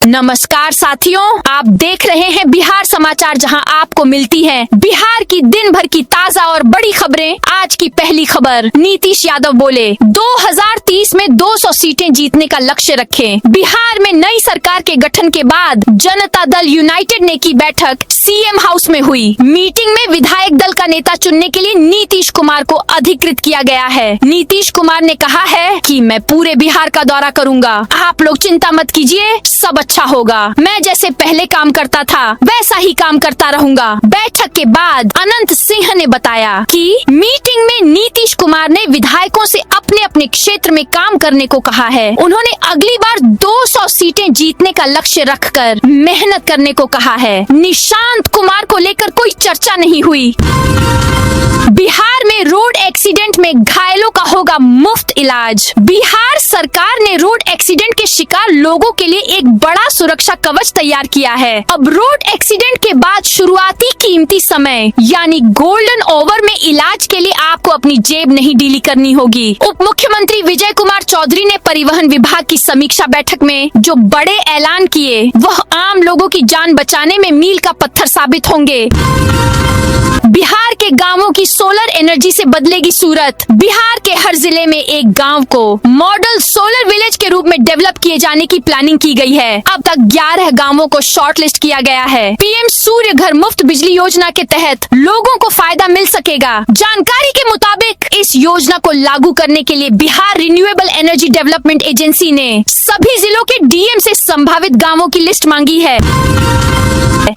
नमस्कार साथियों, आप देख रहे हैं बिहार समाचार, जहां आपको मिलती है बिहार की दिन भर की ताजा और बड़ी खबरें। आज की पहली खबर, नीतीश यादव बोले 2030 में 200 सीटें जीतने का लक्ष्य रखें। बिहार में नई सरकार के गठन के बाद जनता दल यूनाइटेड ने की बैठक सीएम हाउस में हुई। मीटिंग में विधायक दल का नेता चुनने के लिए नीतीश कुमार को अधिकृत किया गया है। नीतीश कुमार ने कहा है कि मैं पूरे बिहार का दौरा करूंगा, आप लोग चिंता मत कीजिए, सब अच्छा होगा। मैं जैसे पहले काम करता था वैसा ही काम करता रहूंगा। बैठक के बाद अनंत सिंह ने बताया कि मीटिंग में नीतीश कुमार ने विधायकों से अपने अपने क्षेत्र में काम करने को कहा है। उन्होंने अगली बार 200 सीटें जीतने का लक्ष्य रखकर मेहनत करने को कहा है। निशांत कुमार को लेकर कोई चर्चा नहीं हुई। बिहार में रोड एक्सीडेंट में घायलों का होगा मुफ्त इलाज। बिहार सरकार ने रोड एक्सीडेंट के शिकार लोगों के लिए एक बड़ा सुरक्षा कवच तैयार किया है। अब रोड एक्सीडेंट के बाद शुरुआती कीमती समय यानी गोल्डन ओवर में इलाज के लिए आपको अपनी जेब नहीं ढीली करनी होगी। उप मुख्यमंत्री विजय कुमार चौधरी ने परिवहन विभाग की समीक्षा बैठक में जो बड़े ऐलान किए वह आम लोगों की जान बचाने में मील का पत्थर साबित होंगे। बिहार के गांवों की सोलर एनर्जी से बदलेगी सूरत। बिहार के हर जिले में एक गांव को मॉडल सोलर विलेज के रूप में डेवलप किए जाने की प्लानिंग की गई है। अब तक 11 गांवों को शॉर्टलिस्ट किया गया है। पीएम सूर्य घर मुफ्त बिजली योजना के तहत लोगों को फायदा मिल सकेगा। जानकारी के मुताबिक इस योजना को लागू करने के लिए Bihar renewable energy development agency ने सभी जिलों के डीएम से संभावित गाँवों की लिस्ट मांगी है।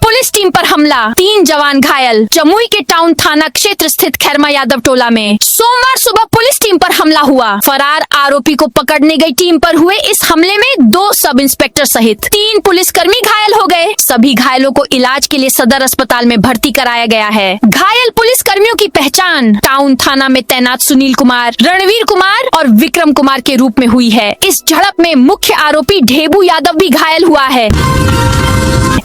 पुलिस टीम पर हमला, 3 जवान घायल। जमुई के टाउन थाना क्षेत्र स्थित खैरमा यादव टोला में सोमवार सुबह पुलिस टीम पर हमला हुआ। फरार आरोपी को पकड़ने गई टीम पर हुए इस हमले में 2 सब इंस्पेक्टर सहित 3 पुलिसकर्मी घायल हो गए। सभी घायलों को इलाज के लिए सदर अस्पताल में भर्ती कराया गया है। घायल पुलिसकर्मियों की पहचान टाउन थाना में तैनात सुनील कुमार, रणवीर कुमार और विक्रम कुमार के रूप में हुई है। इस झड़प में मुख्य आरोपी ढेबू यादव भी घायल हुआ है।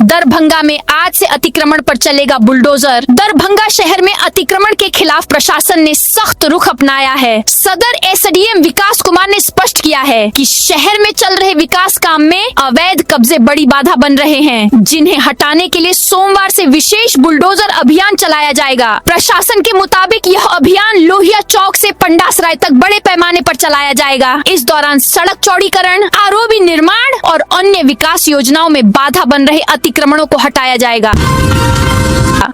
दरभंगा में आज से अतिक्रमण पर चलेगा बुलडोजर। दरभंगा शहर में अतिक्रमण के खिलाफ प्रशासन ने सख्त रुख अपनाया है। सदर एसडीएम विकास कुमार ने स्पष्ट किया है कि शहर में चल रहे विकास काम में अवैध कब्जे बड़ी बाधा बन रहे हैं, जिन्हें हटाने के लिए सोमवार से विशेष बुलडोजर अभियान चलाया जाएगा। प्रशासन के मुताबिक यह अभियान लोहिया चौक से पंडासराय तक बड़े पैमाने पर चलाया जाएगा। इस दौरान सड़क चौड़ीकरण, आरओबी निर्माण और अन्य विकास योजनाओं में बाधा बन रहे अतिक्रमणों को हटाया जाएगा।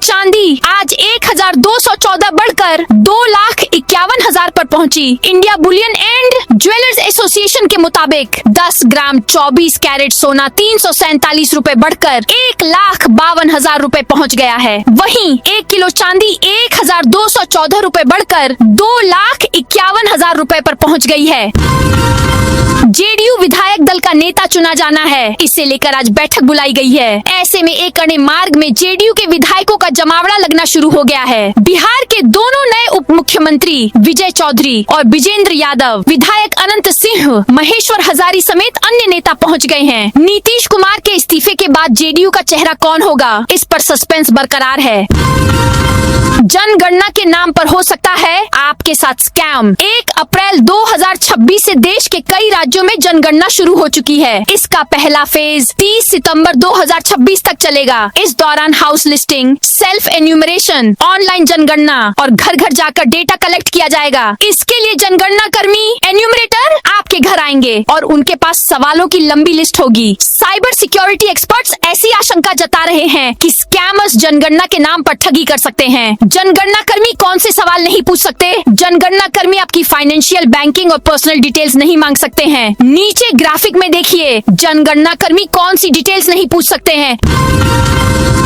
चांदी आज 1214 बढ़कर 2,51,000 पर पहुंची। India Boolean and jewellers association के मुताबिक 10 ग्राम 24 कैरेट सोना 347 रूपए बढ़कर 1,52,000 रूपए पहुंच गया है। वहीं 1 किलो चांदी 1,214 रूपए बढ़कर 2,51,000 रूपए पर पहुंच गई है। जेडीयू विधायक दल का नेता चुना जाना है, इसे लेकर आज बैठक बुलाई गई है। ऐसे में एक अणे मार्ग में जेडीयू के विधायकों का जमावड़ा लगना शुरू हो गया है। बिहार के दोनों नए उप मुख्यमंत्री विजय चौधरी और विजेंद्र यादव, विधायक अनंत सिंह, महेश्वर हजारी समेत अन्य नेता पहुंच गए हैं। नीतीश कुमार के इस्तीफे के बाद जेडीयू का चेहरा कौन होगा, इस पर सस्पेंस बरकरार है। जनगणना के नाम पर हो सकता है आपके साथ स्कैम। 1 अप्रैल 2026 से देश के कई राज्यों में जनगणना शुरू हो चुकी है। इसका पहला फेज 30 सितंबर 2026 तक चलेगा। इस दौरान house listing, self enumeration, online जनगणना और घर घर जाकर डेटा कलेक्ट किया जाएगा। इसके लिए जनगणना कर्मी, एन्यूमरेटर आपके घर आएंगे और उनके पास सवालों की लंबी लिस्ट होगी। साइबर सिक्योरिटी एक्सपर्ट्स ऐसी आशंका जता रहे हैं कि स्कैमर्स जनगणना के नाम पर ठगी कर सकते हैं। जनगणना कर्मी कौन से सवाल नहीं पूछ सकते? जनगणना कर्मी आपकी फाइनेंशियल, बैंकिंग और पर्सनल डिटेल्स नहीं मांग सकते हैं। नीचे ग्राफिक में देखिए जनगणना कर्मी कौन सी डिटेल्स नहीं पूछ सकते हैं।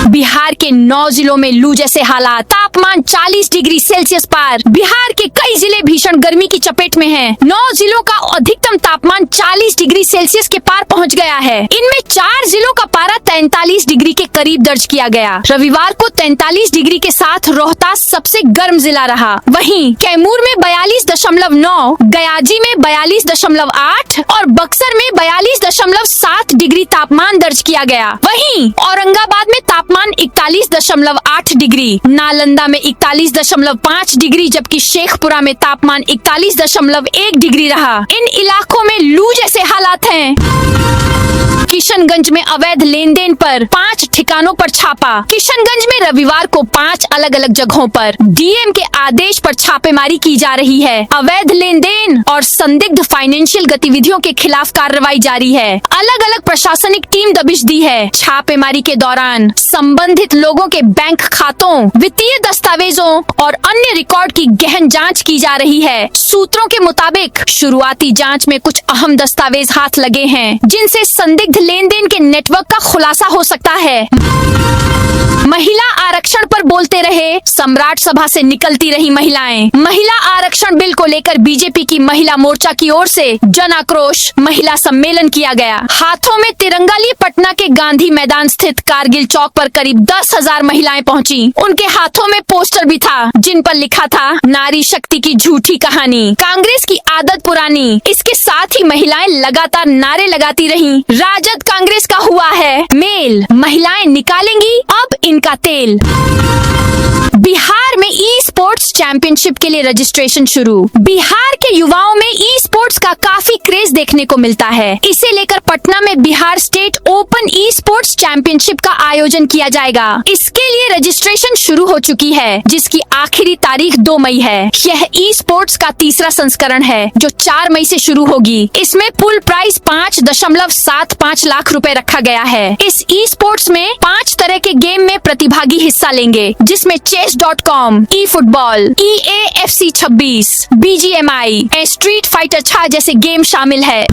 बिहार के 9 जिलों में लू जैसे हालात, तापमान 40 डिग्री सेल्सियस पार। बिहार के कई जिले भीषण गर्मी की चपेट में हैं। 9 जिलों का अधिकतम तापमान 40 डिग्री सेल्सियस के पार पहुंच गया है। इनमें 4 जिलों का पारा 43 डिग्री के करीब दर्ज किया गया। रविवार को 43 डिग्री के साथ रोहतास सबसे गर्म जिला रहा। वहीं कैमूर में 42.9, गयाजी में 42.8 और बक्सर में 42.7 डिग्री तापमान दर्ज किया गया। वहीं औरंगाबाद में तापमान 41.9 41.8 डिग्री, नालंदा में 41.5 डिग्री, जबकि शेखपुरा में तापमान 41.1 डिग्री रहा। इन इलाकों में लू जैसे हालात हैं। किशनगंज में अवैध लेन देन पर 5 ठिकानों पर छापा। किशनगंज में रविवार को 5 अलग अलग जगहों पर डीएम के आदेश पर छापेमारी की जा रही है। अवैध लेन देन और संदिग्ध फाइनेंशियल गतिविधियों के खिलाफ कार्रवाई जारी है। अलग अलग प्रशासनिक टीम दबिश दी है। छापेमारी के दौरान संबंधित लोगों के बैंक खातों, वित्तीय दस्तावेजों और अन्य रिकॉर्ड की गहन जांच की जा रही है। सूत्रों के मुताबिक शुरुआती जांच में कुछ अहम दस्तावेज हाथ लगे हैं, जिनसे संदिग्ध लेन देन के नेटवर्क का खुलासा हो सकता है। महिला आरक्षण पर बोलते रहे सम्राट सभा से निकलती रही महिलाएं। महिला आरक्षण बिल को लेकर बीजेपी की महिला मोर्चा की ओर से जन आक्रोश महिला सम्मेलन किया गया। हाथों में तिरंगा लिए पटना के गांधी मैदान स्थित कारगिल चौक पर करीब 10,000 महिलाएं पहुंची। उनके हाथों में पोस्टर भी था, जिन पर लिखा था नारी शक्ति की झूठी कहानी, कांग्रेस की आदत पुरानी। इसके साथ ही महिलाएं लगातार नारे लगाती रहीं। राजद कांग्रेस का हुआ है मेल, महिलाएं निकालेंगी अब इनका तेल। बिहार में ई स्पोर्ट्स चैंपियनशिप के लिए रजिस्ट्रेशन शुरू। बिहार के युवाओं में ई स्पोर्ट्स का काफी क्रेज देखने को मिलता है। इसे लेकर पटना में Bihar state open e sports championship का आयोजन किया जाएगा। इसके लिए रजिस्ट्रेशन शुरू हो चुकी है, जिसकी आखिरी तारीख 2 मई है। यह ई स्पोर्ट्स का तीसरा संस्करण है, जो 4 मई से शुरू होगी। इसमें पुल प्राइस 5.75 लाख रुपए रखा गया है। इस ई स्पोर्ट्स में 5 तरह के गेम में प्रतिभागी हिस्सा लेंगे, जिसमें chess.com, eFootball, EAFC 26, BGMI, street fighter 6 जैसे गेम शामिल है।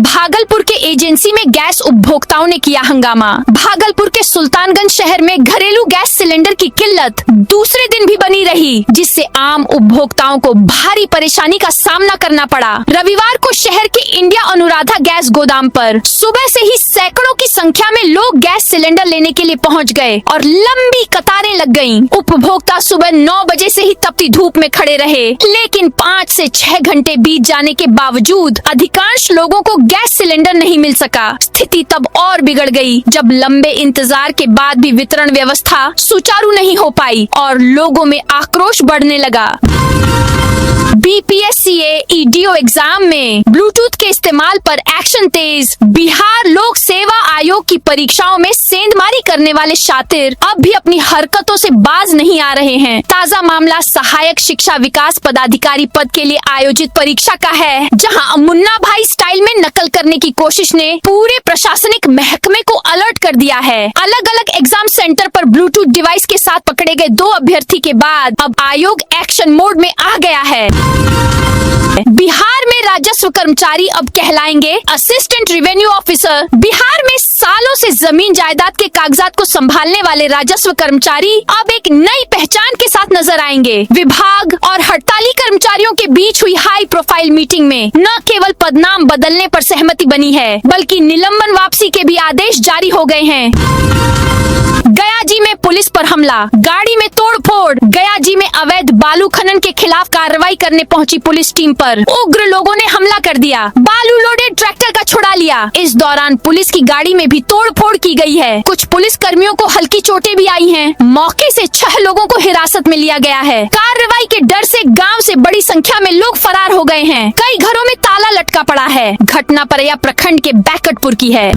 भागलपुर के एजेंसी में गैस उपभोक्ताओं ने किया हंगामा। भागलपुर के सुल्तानगंज शहर में घरेलू गैस सिलेंडर की किल्लत दूसरे दिन भी बनी रही, जिससे आम उपभोक्ताओं को भारी परेशानी का सामना करना पड़ा। रविवार को शहर के इंडिया अनुराधा गैस गोदाम पर सुबह से ही सैकड़ों की संख्या में लोग गैस सिलेंडर लेने के लिए पहुंच गए और लंबी कतारें लग गईं। उपभोक्ता सुबह 9 बजे से ही तपती धूप में खड़े रहे, लेकिन 5 से 6 घंटे बीत जाने के बावजूद अधिकांश लोगों को गैस सिलेंडर नहीं मिल सका। स्थिति तब और बिगड़ गई, जब लंबे इंतजार के बाद भी वितरण व्यवस्था सुचारू नहीं हो पाई और लोगों में आक्रोश बढ़ने लगा। BPSCA EDO एग्जाम में ब्लूटूथ के इस्तेमाल पर एक्शन तेज। बिहार लोक सेवा आयोग की परीक्षाओं में सेंधमारी करने वाले शातिर अब भी अपनी हरकतों से बाज नहीं आ रहे हैं। ताजा मामला सहायक शिक्षा विकास पदाधिकारी पद के लिए आयोजित परीक्षा का है, जहां मुन्ना भाई स्टाइल में नकल करने की कोशिश ने पूरे प्रशासनिक महकमे को अलर्ट कर दिया है। अलग अलग एग्जाम सेंटर पर ब्लूटूथ डिवाइस के साथ पकड़े गए 2 अभ्यर्थी के बाद अब आयोग एक्शन मोड में आ गया है। बिहार में राजस्व कर्मचारी अब कहलाएंगे असिस्टेंट रेवेन्यू ऑफिसर। बिहार में सालों से जमीन जायदाद के कागजात को संभालने वाले राजस्व कर्मचारी अब एक नई पहचान के साथ नजर आएंगे। विभाग और हड़ताली कर्मचारियों के बीच हुई हाई प्रोफाइल मीटिंग में न केवल पदनाम बदलने पर सहमति बनी है, बल्कि निलंबन वापसी के भी आदेश जारी हो गए हैं। गया जी में पुलिस पर हमला, गाड़ी में तोड़फोड़। गया जी में अवैध बालू खनन के खिलाफ कार्रवाई करने पहुंची पुलिस टीम पर उग्र लोगों ने हमला कर दिया। बालू लोडेड ट्रैक्टर का छुड़ा लिया। इस दौरान पुलिस की गाड़ी में भी तोड़फोड़ की गई है। कुछ पुलिस कर्मियों को हल्की चोटें भी आई हैं। मौके से 6 लोगों को हिरासत में लिया गया है। कार्रवाई के डर से गाँव से बड़ी संख्या में लोग फरार हो गए हैं। कई घरों में ताला लटका पड़ा है। घटना परैया प्रखंड के बैकटपुर की है।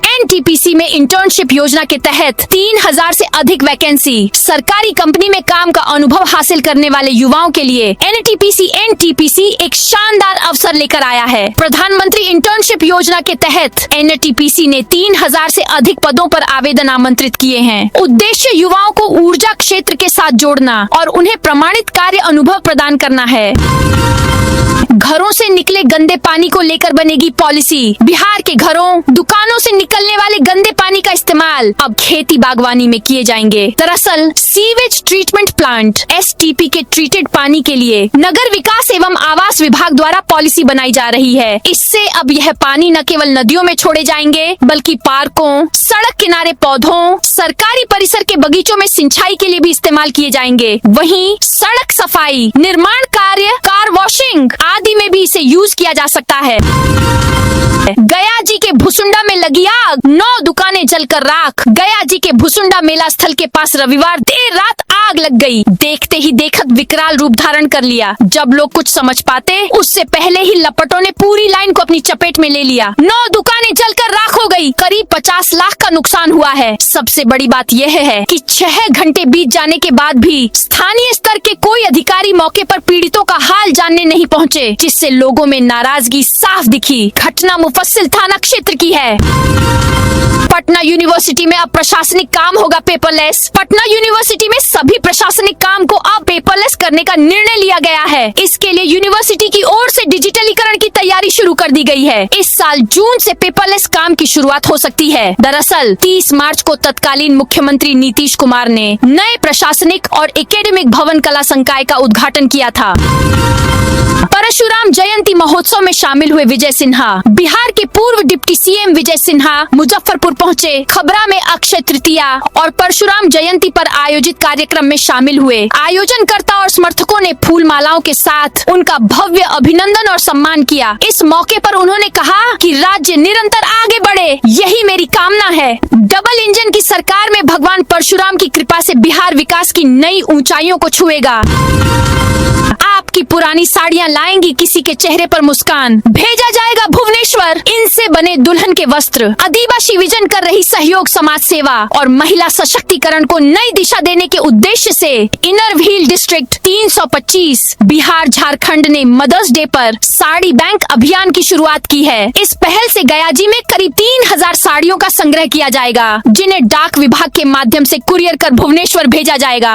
NTPC में इंटर्नशिप योजना के तहत 3000 से अधिक वैकेंसी। सरकारी कंपनी में काम का अनुभव हासिल करने वाले युवाओं के लिए NTPC एक शानदार अवसर लेकर आया है। प्रधानमंत्री इंटर्नशिप योजना के तहत NTPC ने 3000 से अधिक पदों पर आवेदन आमंत्रित किए हैं। उद्देश्य युवाओं को ऊर्जा क्षेत्र के साथ जोड़ना और उन्हें प्रमाणित कार्य अनुभव प्रदान करना है। घरों से निकले गंदे पानी को लेकर बनेगी पॉलिसी। बिहार के घरों, दुकानों से निकलने वाले गंदे पानी का इस्तेमाल अब खेती बागवानी में किए जाएंगे। दरअसल सीवेज ट्रीटमेंट प्लांट STP के ट्रीटेड पानी के लिए नगर विकास एवं आवास विभाग द्वारा पॉलिसी बनाई जा रही है। इससे अब यह पानी न केवल नदियों में छोड़े जाएंगे, बल्कि पार्कों, सड़क किनारे पौधों, सरकारी परिसर के बगीचों में सिंचाई के लिए भी इस्तेमाल किए जाएंगे। वहीं सड़क सफाई, निर्माण कार्य, कार वॉशिंग आदि में भी इसे यूज किया जा सकता है। गया जी के भुसुंडा में लगी आग, 9 दुकानें जलकर राख। गया जी के भुसुंडा मेला स्थल के पास रविवार देर रात आग लग गई। देखते ही देखत विकराल रूप धारण कर लिया। जब लोग कुछ समझ पाते उससे पहले ही लपटों ने पूरी लाइन को अपनी चपेट में ले लिया। 9 दुकानें जलकर राख हो गई। करीब 50 लाख का नुकसान हुआ है। सबसे बड़ी बात यह है कि 6 घंटे बीत जाने के बाद भी स्थानीय स्तर के कोई अधिकारी मौके पर पीड़ितों का हाल जानने नहीं पहुंचे, जिससे लोगों में नाराजगी साफ दिखी। घटना मुफस्सिल थाना क्षेत्र की है। पटना यूनिवर्सिटी में अब प्रशासनिक काम होगा पेपरलेस। पटना यूनिवर्सिटी में सभी प्रशासनिक काम को अब पेपरलेस करने का निर्णय लिया गया है। इसके लिए यूनिवर्सिटी की ओर से डिजिटलीकरण की तैयारी शुरू कर दी गई है। इस साल जून से पेपरलेस काम की शुरुआत हो सकती है। दरअसल 30 मार्च को तत्कालीन मुख्यमंत्री नीतीश कुमार ने नए प्रशासनिक और एकेडमिक भवन कला संकाय का उद्घाटन किया था। परशुराम जयंती महोत्सव में शामिल हुए विजय सिन्हा। बिहार के पूर्व डिप्टी सीएम विजय सिन्हा मुजफ्फरपुर पहुंचे। खबरा में अक्षय तृतीया और परशुराम जयंती पर आयोजित कार्यक्रम में शामिल हुए। आयोजनकर्ता और समर्थकों ने फूल मालाओं के साथ उनका भव्य अभिनंदन और सम्मान किया। इस मौके पर उन्होंने कहा कि राज्य निरंतर आगे बढ़े, यही मेरी कामना है। डबल इंजन की सरकार में भगवान परशुराम की कृपा से बिहार विकास की नई ऊंचाइयों को छुएगा। आपकी पुरानी साड़ियाँ लाएंगी किसी के चेहरे पर मुस्कान। भेजा जाएगा भुवनेश्वर इनसे बने दुल्हन के वस्त्र। आदिवासी विजन कर रही सहयोग समाज सेवा और महिला सशक्तिकरण को नई दिशा देने के उद्देश्य से inner wheel district 325 Bihar Jharkhand ने मदर्स डे पर साड़ी बैंक अभियान की शुरुआत की है। इस पहल से गयाजी में करीब 3000 साड़ियों का संग्रह किया जाएगा, जिन्हें डाक विभाग के माध्यम से कुरियर कर भुवनेश्वर भेजा जाएगा।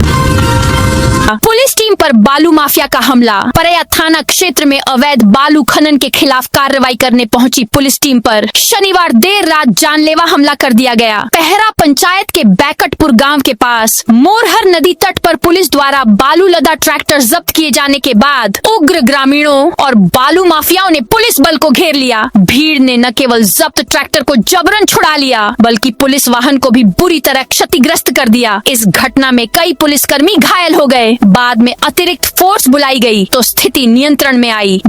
पुलिस टीम पर बालू माफिया का हमला। परैया थाना क्षेत्र में अवैध बालू खनन के खिलाफ कार्रवाई करने पहुंची पुलिस टीम पर शनिवार देर रात जानलेवा हमला कर दिया गया। पहरा पंचायत के बैकटपुर गांव के पास मोरहर नदी तट पर पुलिस द्वारा बालू लदा ट्रैक्टर जब्त किए जाने के बाद उग्र ग्रामीणों और बालू माफियाओं ने पुलिस बल को घेर लिया। भीड़ ने न केवल जब्त ट्रैक्टर को जबरन छुड़ा लिया, बल्कि पुलिस वाहन को भी बुरी तरह क्षतिग्रस्त कर दिया। इस घटना में कई पुलिसकर्मी घायल हो गए। बाद में अतिरिक्त फोर्स बुलाई गई तो स्थिति नियंत्रण में आई।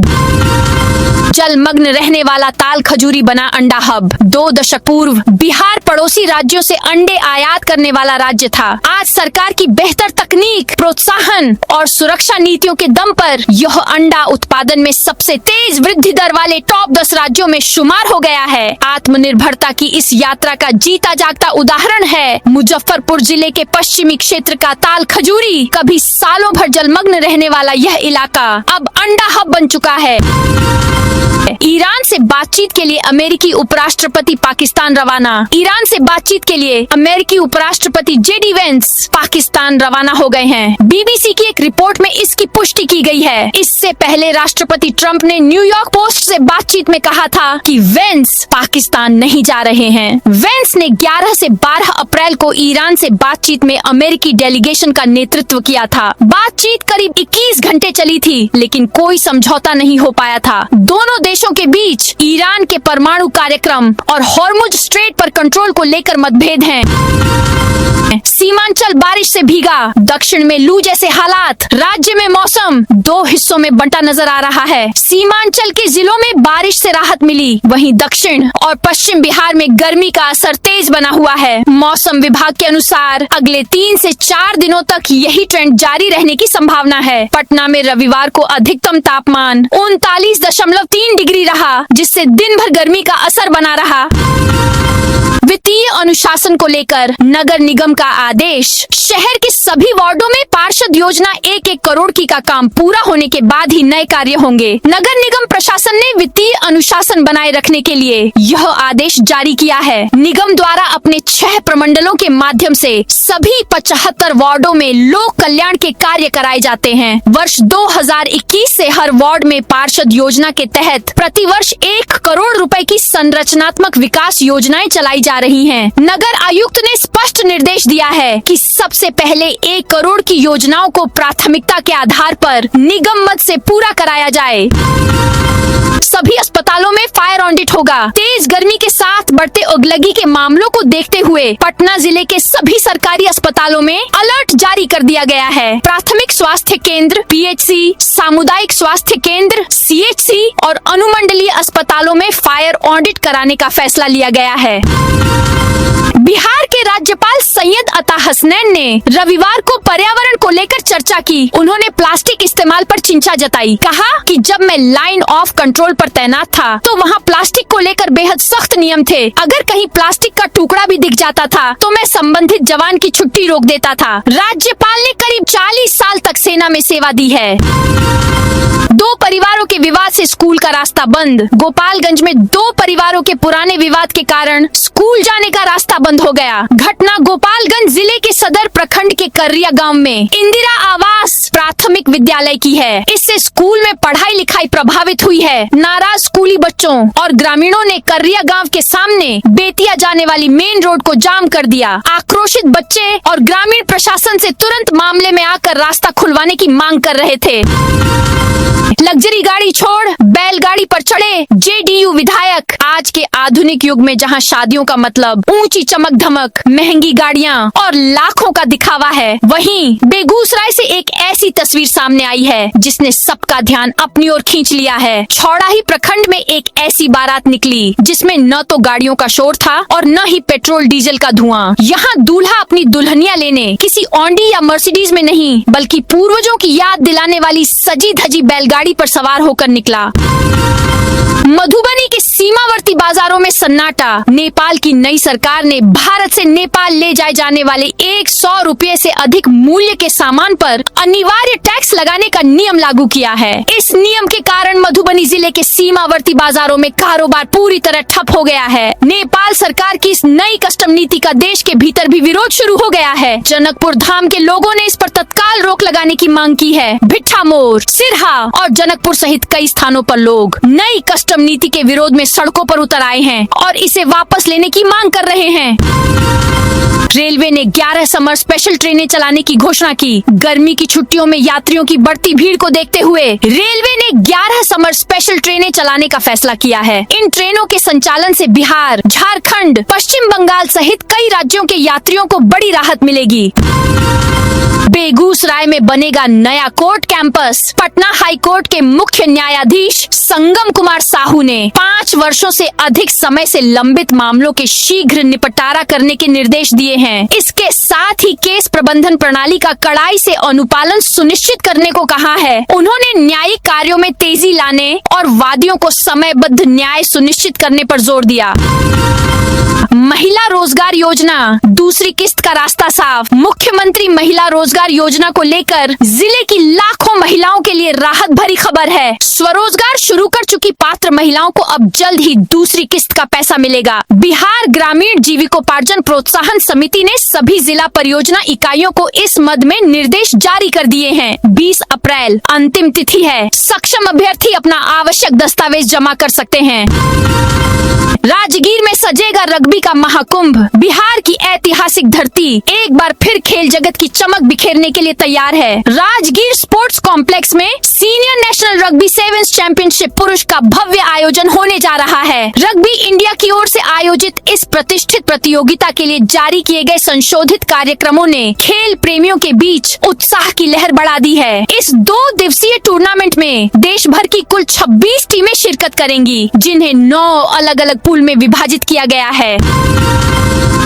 जलमग्न रहने वाला ताल खजूरी बना अंडा हब। 2 दशक पूर्व बिहार पड़ोसी राज्यों से अंडे आयात करने वाला राज्य था। आज सरकार की बेहतर तकनीक, प्रोत्साहन और सुरक्षा नीतियों के दम पर यह अंडा उत्पादन में सबसे तेज वृद्धि दर वाले टॉप 10 राज्यों में शुमार हो गया है। आत्मनिर्भरता की इस यात्रा का जीता जागता उदाहरण है मुजफ्फरपुर जिले के पश्चिमी क्षेत्र का ताल खजूरी। कभी सालों भर जलमग्न रहने वाला यह इलाका अब अंडा हब बन चुका है। ईरान से बातचीत के लिए अमेरिकी उपराष्ट्रपति पाकिस्तान रवाना। ईरान से बातचीत के लिए अमेरिकी उपराष्ट्रपति जेडी वेंस पाकिस्तान रवाना हो गए हैं। बीबीसी की एक रिपोर्ट में इसकी पुष्टि की गई है। इससे पहले राष्ट्रपति ट्रंप ने न्यूयॉर्क पोस्ट से बातचीत में कहा था कि वेंस पाकिस्तान नहीं जा रहे हैं। वेंस ने 11 से 12 अप्रैल को ईरान से बातचीत में अमेरिकी डेलीगेशन का नेतृत्व किया था। बातचीत करीब 21 घंटे चली थी, लेकिन कोई समझौता नहीं हो पाया था। दोनों देशों के बीच ईरान के परमाणु कार्यक्रम और हॉर्मुज स्ट्रेट पर कंट्रोल को लेकर मतभेद हैं। सीमांचल बारिश से भीगा, दक्षिण में लू जैसे हालात। राज्य में मौसम 2 हिस्सों में बंटा नजर आ रहा है। सीमांचल के जिलों में बारिश से राहत मिली, वहीं दक्षिण और पश्चिम बिहार में गर्मी का असर तेज बना हुआ है। मौसम विभाग के अनुसार अगले 3 से 4 दिनों तक यही ट्रेंड जारी रहने की संभावना है। पटना में रविवार को अधिकतम तापमान 39.3 डिग्री रहा, जिससे दिन भर गर्मी का असर बना रहा। वित्तीय अनुशासन को लेकर नगर निगम का आदेश। शहर के सभी वार्डों में पार्षद योजना 1-1 करोड़ की का काम पूरा होने के बाद ही नए कार्य होंगे। नगर निगम प्रशासन ने वित्तीय अनुशासन बनाए रखने के लिए यह आदेश जारी किया है। निगम द्वारा अपने 6 प्रमंडलों के माध्यम से सभी 75 वार्डों में लोक कल्याण के कार्य कराए जाते हैं। वर्ष 2021 से हर वार्ड में पार्षद योजना के तहत प्रतिवर्ष 1 करोड़ रुपए की संरचनात्मक विकास योजनाएं चलाई जा रही हैं। नगर आयुक्त ने स्पष्ट निर्देश दिया है कि सबसे पहले 1 करोड़ की योजनाओं को प्राथमिकता के आधार पर निगम मद से पूरा कराया जाए। सभी अस्पतालों में फायर ऑडिट होगा। तेज गर्मी के साथ बढ़ते अगलगी के मामलों को देखते हुए पटना जिले के सभी सरकारी अस्पतालों में अलर्ट जारी कर दिया गया है। प्राथमिक स्वास्थ्य केंद्र, पीएचसी, सामुदायिक स्वास्थ्य केंद्र, सीएचसी और अनुमंडलीय अस्पतालों में फायर ऑडिट कराने का फैसला लिया गया है। बिहार के राज्यपाल सैयद अता हसनैन ने रविवार को पर्यावरण को लेकर चर्चा की। उन्होंने प्लास्टिक इस्तेमाल पर चिंता जताई। कहा कि जब मैं लाइन ऑफ कंट्रोल पर तैनात था तो वहाँ प्लास्टिक को लेकर बेहद सख्त नियम थे। अगर कहीं प्लास्टिक का टुकड़ा भी दिख जाता था तो मैं संबंधित जवान की छुट्टी रोक देता था। राज्यपाल ने करीब 40 साल तक सेना में सेवा दी है। 2 परिवारों के विवाद से स्कूल का रास्ता बंद। गोपालगंज में 2 परिवारों के पुराने विवाद के कारण स्कूल जाने का रास्ता बंद हो गया। घटना गोपालगंज जिले के सदर प्रखंड के कर्रिया गांव में इंदिरा आवास प्राथमिक विद्यालय की है। इससे स्कूल में पढ़ाई लिखाई प्रभावित हुई है। नाराज स्कूली बच्चों और ग्रामीणों ने कर्रिया गांव के सामने बेतिया जाने वाली मेन रोड को जाम कर दिया। आक्रोशित बच्चे और ग्रामीण प्रशासन से तुरंत मामले में आकर रास्ता खुलवाने की मांग कर रहे थे। लग्जरी गाड़ी छोड़ बैलगाड़ी पर चढ़े जेडीयू विधायक। आज के आधुनिक युग में जहां शादियों का मतलब ऊंची चमक धमक, महंगी गाड़ियां और लाखों का दिखावा है, वहीं बेगूसराय से एक ऐसी तस्वीर सामने आई है जिसने सबका ध्यान अपनी ओर खींच लिया है। छौड़ाही प्रखंड में एक ऐसी बारात निकली जिसमें न तो गाड़ियों का शोर था और न ही पेट्रोल डीजल का धुआं। यहाँ दूल्हा अपनी दुल्हनिया लेने किसी ऑडी या मर्सिडीज में नहीं बल्कि पूर्वजों की याद दिलाने वाली सजी धजी बैलगाड़ी पर सवार होकर निकला। मधुबनी के सीमावर्ती बाजारों में सन्नाटा। नेपाल की नई सरकार ने भारत से नेपाल ले जाए जाने वाले 100 रुपये से अधिक मूल्य के सामान पर अनिवार्य टैक्स लगाने का नियम लागू किया है। इस नियम के कारण मधुबनी जिले के सीमावर्ती बाजारों में कारोबार पूरी तरह ठप हो गया है। नेपाल सरकार की इस नई कस्टम नीति का देश के भीतर भी विरोध शुरू हो गया है। जनकपुर धाम के लोगों ने इस पर तत्काल रोक लगाने की मांग की है। भिट्ठा मोड़, सिरहा और जनकपुर सहित कई स्थानों पर लोग नई कस्टम नीति के विरोध में सड़कों पर उतर आए हैं और इसे वापस लेने की मांग कर रहे हैं। रेलवे ने 11 समर स्पेशल ट्रेनें चलाने की घोषणा की। गर्मी की छुट्टियों में यात्रियों की बढ़ती भीड़ को देखते हुए रेलवे ने 11 समर स्पेशल ट्रेनें चलाने का फैसला किया है। इन ट्रेनों के संचालन से बिहार, झारखंड, पश्चिम बंगाल सहित कई राज्यों के यात्रियों को बड़ी राहत मिलेगी। बेगूसराय में बनेगा नया court campus. Patna high court के मुख्य न्यायाधीश संगम कुमार साहू ने 5 वर्षों से अधिक समय से लंबित मामलों के शीघ्र निपटारा करने के निर्देश दिए हैं। इसके साथ ही केस प्रबंधन प्रणाली का कड़ाई से अनुपालन सुनिश्चित करने को कहा है। उन्होंने न्यायिक कार्यों में तेजी लाने और वादियों को समयबद्ध न्याय सुनिश्चित करने पर जोर दिया। महिला रोजगार योजना, दूसरी किस्त का रास्ता साफ। मुख्यमंत्री महिला रोजगार योजना को लेकर जिले की लाखों महिलाओं के लिए राहत भरी खबर है। स्वरोजगार शुरू कर चुकी पात्र महिलाओं को अब जल्द ही दूसरी किस्त का पैसा मिलेगा। बिहार ग्रामीण जीविकोपार्जन प्रोत्साहन समिति ने सभी जिला परियोजना इकाइयों को इस मद में निर्देश जारी कर दिए हैं। 20 अप्रैल अंतिम तिथि है। सक्षम अभ्यर्थी अपना आवश्यक दस्तावेज जमा कर सकते हैं। राजगीर में सजेगा रग्बी का महाकुंभ। बिहार की ऐतिहासिक धरती एक बार फिर खेल जगत की चमक बिखेरने के लिए तैयार है। राजगीर स्पोर्ट्स कॉम्प्लेक्स में senior national rugby sevens championship पुरुष का भव्य आयोजन होने जा रहा है। रग्बी इंडिया की ओर से आयोजित इस प्रतिष्ठित प्रतियोगिता के लिए जारी किए गए संशोधित कार्यक्रमों ने खेल प्रेमियों के बीच उत्साह की लहर बढ़ा दी है। इस 2 दिवसीय टूर्नामेंट में देश भर की कुल 26 टीमें शिरकत करेंगी, जिन्हें 9 अलग अलग पूल में विभाजित किया गया है।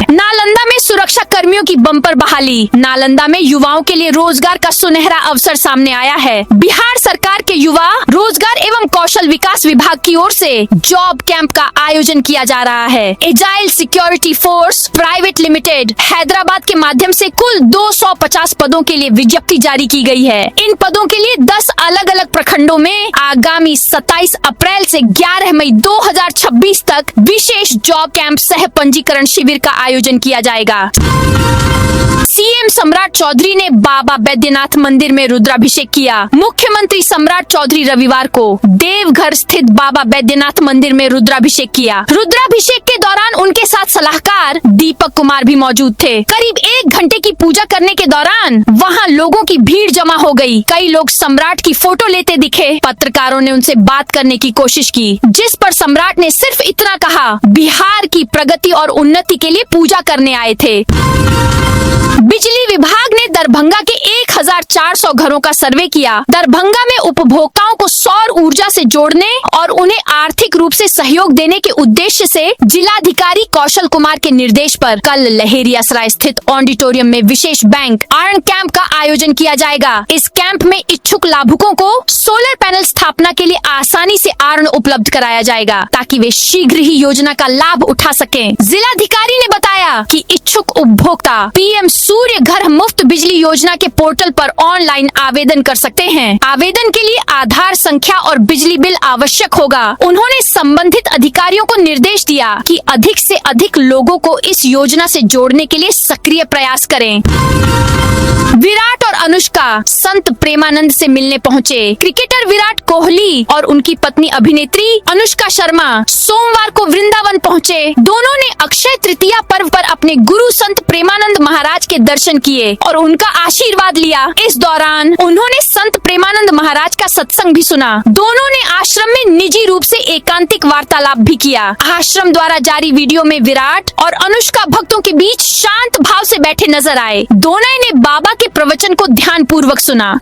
नालंदा में सुरक्षा कर्मियों की बम्पर बहाली। नालंदा में युवाओं के लिए रोजगार का सुनहरा अवसर सामने आया है। बिहार सरकार के युवा रोजगार एवं कौशल विकास विभाग की ओर से जॉब कैंप का आयोजन किया जा रहा है। Agile security force private limited Hyderabad के माध्यम से कुल 250 पदों के लिए विज्ञप्ति जारी की गई है। इन पदों के लिए 10 अलग अलग प्रखंडों में आगामी 27 अप्रैल से 11 मई 2026 तक विशेष जॉब कैंप सह पंजीकरण शिविर का आयोजन किया जाएगा। सीएम सम्राट चौधरी ने बाबा बैद्यनाथ मंदिर में रुद्राभिषेक किया। मुख्यमंत्री सम्राट चौधरी रविवार को देवघर स्थित बाबा बैद्यनाथ मंदिर में रुद्राभिषेक किया। रुद्राभिषेक के दौरान उनके साथ सलाहकार सूबेदार दीपक कुमार भी मौजूद थे। करीब 1 घंटे की पूजा करने के दौरान वहां लोगों की भीड़ जमा हो गई। कई लोग सम्राट की फोटो लेते दिखे। पत्रकारों ने उनसे बात करने की कोशिश की, जिस पर सम्राट ने सिर्फ इतना कहा, बिहार की प्रगति और उन्नति के लिए पूजा करने आए थे। बिजली विभाग ने दरभंगा के 1400 घरों का सर्वे किया। दरभंगा में उपभोक्ताओं को सौर ऊर्जा से जोड़ने और उन्हें आर्थिक रूप से सहयोग देने के उद्देश्य से जिलाधिकारी कौशल कुमार के निर्देश पर कल लहेरियासराय स्थित ऑडिटोरियम में विशेष बैंक आरण कैंप का आयोजन किया जाएगा। इस कैंप में इच्छुक लाभुकों को सोलर पैनल स्थापना के लिए आसानी से आरण उपलब्ध कराया जाएगा, ताकि वे शीघ्र ही योजना का लाभ उठा सकें। जिलाधिकारी ने बताया कि इच्छुक उपभोक्ता पीएम सूर्य घर मुफ्त बिजली योजना के पोर्टल पर ऑनलाइन आवेदन कर सकते हैं। आवेदन के लिए आधार संख्या और बिजली बिल आवश्यक होगा। उन्होंने संबंधित अधिकारियों को निर्देश दिया कि अधिक से अधिक लोगों को इस योजना से जोड़ने के लिए सक्रिय प्रयास करें। विराट और अनुष्का संत प्रेमानंद से मिलने पहुंचे। क्रिकेटर विराट कोहली और उनकी पत्नी अभिनेत्री अनुष्का शर्मा सोमवार को वृंदावन पहुंचे। दोनों ने अक्षय तृतीया पर्व पर अपने गुरु संत प्रेमानंद महाराज के दर्शन किए और उनका आशीर्वाद लिया। इस दौरान उन्होंने संत प्रेमानंद महाराज का सत्संग भी सुना। दोनों ने आश्रम में निजी रूप से एकांतिक वार्तालाप भी किया। आश्रम द्वारा जारी वीडियो में विराट और अनुष्का भक्तों के बीच शांत भाव से बैठे नजर आए। दोनों ने बाबा के प्रवचन को ध्यान पूर्वक सुना।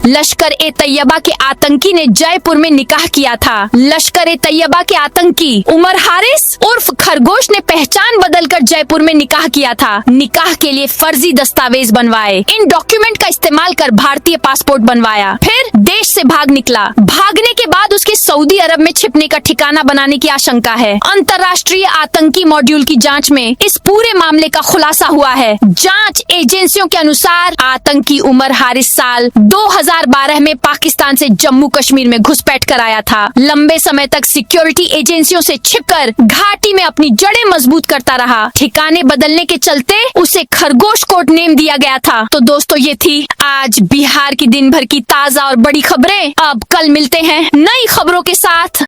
लश्कर ए तैयबा के आतंकी ने जयपुर में निकाह किया था। लश्कर ए तैयबा के आतंकी उमर हारिस उर्फ खरगोश ने पहचान बदलकर जयपुर में निकाह किया था। निकाह के लिए फर्जी दस्तावेज बनवाए, इन डॉक्यूमेंट का इस्तेमाल कर भारतीय पासपोर्ट बनवाया, फिर देश से भाग निकला। भागने के बाद उसके सऊदी अरब में छिपने का ठिकाना बनाने की आशंका है। अंतर्राष्ट्रीय आतंकी मॉड्यूल की जांच में इस पूरे मामले का खुलासा हुआ है। जांच एजेंसियों के अनुसार आतंकी उमर हारिस साल 2012 में पाकिस्तान से जम्मू कश्मीर में घुसपैठ कर आया था। लंबे समय तक सिक्योरिटी एजेंसियों से छिपकर घाटी में अपनी जड़ें मजबूत करता रहा। ठिकाने बदलने के चलते उसे खरगोश कोड नेम दिया गया था। तो दोस्तों, ये थी आज बिहार की दिन भर की ताजा और बड़ी खबरें। अब कल मिलते हैं नई खबरों के साथ।